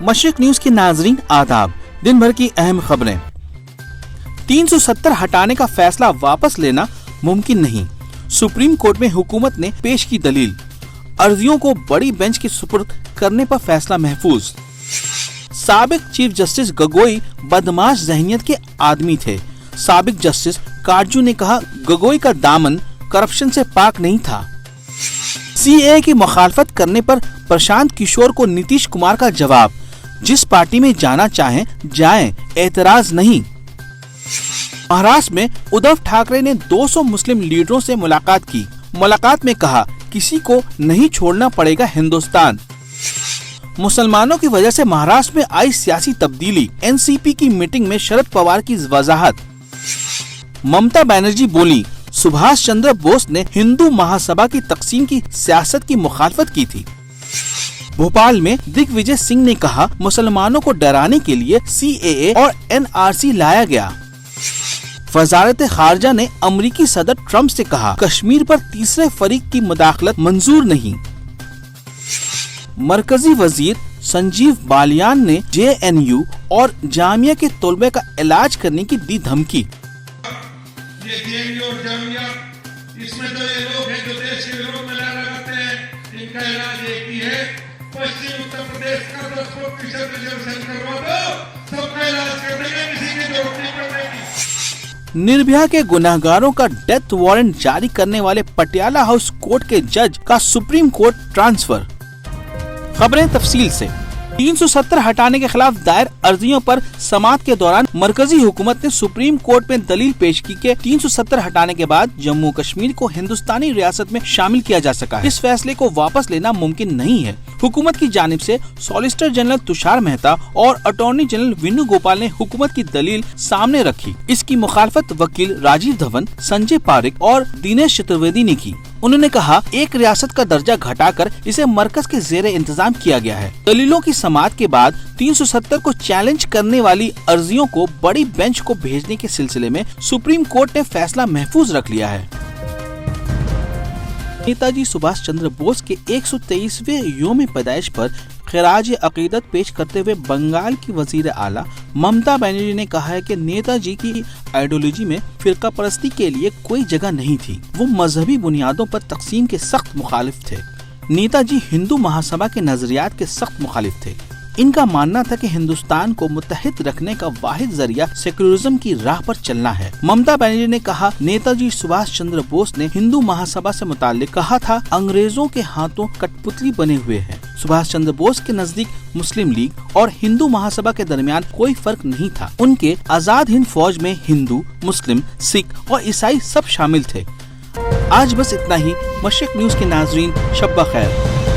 मशरिक news के नाजरीन आदाब। दिन भर की अहम खबरें। 370 हटाने का फैसला वापस लेना मुमकिन नहीं, सुप्रीम कोर्ट में हुकूमत ने पेश की दलील। अर्जियों को बड़ी बेंच के सुपुर्द करने पर फैसला महफूज। साबिक चीफ जस्टिस गगोई बदमाश जहनियत के आदमी थे। साबिक जस्टिस काटजू ने कहा, गगोई का दामन करप्शन से पाक नहीं था। सीएए की मुखालफत करने पर प्रशांत किशोर को नीतीश कुमार का जवाब, जिस पार्टी में जाना चाहें जाएं, एतराज नहीं। महाराष्ट्र में उद्धव ठाकरे ने 200 मुस्लिम लीडरों से मुलाकात की। मुलाकात में कहा, किसी को नहीं छोड़ना पड़ेगा हिंदुस्तान। मुसलमानों की वजह से महाराष्ट्र में आई सियासी तब्दीली। एनसीपी की मीटिंग में शरद पवार की वजाहत। ममता बनर्जी बोली, सुभाष चंद्र बोस ने हिंदू महासभा की तकसीम की सियासत की मुखालफत की थी। भोपाल में दिग्विजय सिंह ने कहा, मुसलमानों को डराने के लिए सीएए और एनआरसी लाया गया। वजारत खारजा ने अमरीकी सदर ट्रंप से कहा, कश्मीर पर तीसरे फरीक की मुदाखलत मंजूर नहीं। मरकजी वजीर संजीव बालियान ने जेएनयू और जामिया के तलबे का इलाज करने की दी धमकी। ये जेएनयू और जामिया, इसमें तो ये लोग हैं जो देश के विरोध में लड़ रहे हैं। इनका इलाज एक ही है, पश्चिम उत्तर प्रदेश का 10% रिजर्वेशन करवा दो, सबका इलाज कर देंगे, किसी की जरूरत नहीं पड़ेगी। निर्भया के गुनाहगारों का डेथ वारंट जारी करने वाले पटियाला हाउस कोर्ट के जज का सुप्रीम कोर्ट ट्रांसफर। खबरें तफसील से। 370 हटाने के खिलाफ दायर अर्जियों पर समाअत के दौरान मरकजी हुकूमत ने सुप्रीम कोर्ट में दलील पेश की कि 370 हटाने के बाद जम्मू कश्मीर को हिंदुस्तानी रियासत में शामिल किया जा सका है। इस फैसले को वापस लेना मुमकिन नहीं है। हुकूमत की जानिब से सॉलिसिटर जनरल तुषार मेहता और अटॉर्नी जनरल वेणु गोपाल ने हुकूमत की दलील सामने रखी। इसकी मुखालफत वकील राजीव धवन, संजय पारिक और दिनेश चतुर्वेदी ने की। उन्होंने कहा, एक रियासत का दर्जा घटाकर इसे मरकज के ज़ेरे इंतजाम किया गया है। दलीलों की समाअत के बाद 370 को चैलेंज करने वाली अर्जियों को बड़ी बेंच को भेजने के सिलसिले में सुप्रीम कोर्ट ने फैसला महफूज रख लिया है। नेताजी सुभाष चंद्र बोस के 123वें योम पैदाइश पर खिराज अकीदत पेश करते हुए बंगाल की वजीर आला ममता बनर्जी ने कहा है कि नेताजी की आइडियोलॉजी में फिरका परस्ती के लिए कोई जगह नहीं थी। वो मजहबी बुनियादों पर तकसीम के सख्त मुखालिफ थे। नेताजी हिंदू महासभा के नजरियात के सख्त मुखालिफ थे। इनका मानना था कि हिंदुस्तान को मुत्तहिद रखने का वाहिद जरिया सेक्युलरिज्म की राह पर चलना है। ममता बनर्जी ने कहा, नेताजी सुभाष चंद्र बोस ने हिंदू महासभा से मुताल्लिक कहा था, अंग्रेजों के हाथों कठपुतली बने हुए हैं। सुभाष चंद्र बोस के नजदीक मुस्लिम लीग और हिंदू महासभा के दरमियान कोई फर्क नहीं था। उनके आजाद हिंद फौज में हिंदू, मुस्लिम, सिख और ईसाई सब शामिल थे। आज बस इतना ही। मशरिक न्यूज के नाजरीन, शब्बा खैर।